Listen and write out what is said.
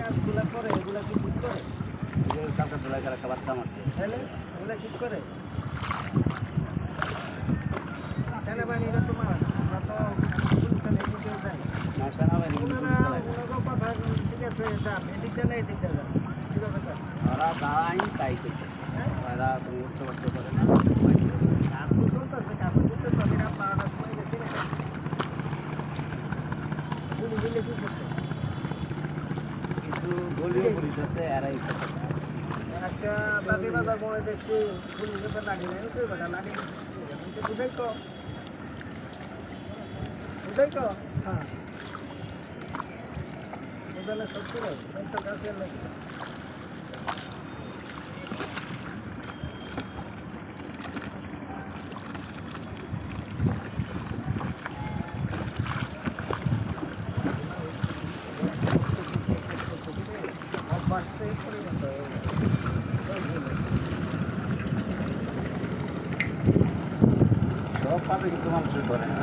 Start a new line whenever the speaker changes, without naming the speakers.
কাজগুলো করে এগুলা কি ঠিক করে?
কালকে ধুলাই করে একটা বাচ্চা মারছে।
তাহলে এগুলা ঠিক করে? সেনাবাহিনীরা তো মারা না, আমরা তো পুলিশের এদিকেও যাই।
না সেনাবাহিনী কিন্তু
ওনারা
পুলিশ চালায় না।
ওনারাও কথা ঠিক আছে যান, এদিক দিয়ে না এদিক দিয়ে যান, কীভাবে যান?
ওরা যা আইন তাই করছে।
হ্যাঁ?
ওরা কোনো উঠতে পারতে পারে না।
কাপড় চলতেছে, কাপড় চলতে চলে না, 12টার সময় গেছি না। পুলিশ এলে কি করছে?
কিছু দলীয় পুলিশ আছে এরাই করছে।
একটা বাকি বাজার মোড়ে দেখছি পুলিশের তো লাঠি নেই, তুই বেটা লাঠি বুঝাই তো বুঝাই তো হ্যাঁ বুঝালে সত্যি রে পয়সা কাছে লাগে অভ্যাসটাই পরিণত হয়ে গেছে।
সব পাবে কিন্তু মানুষের ধরে না।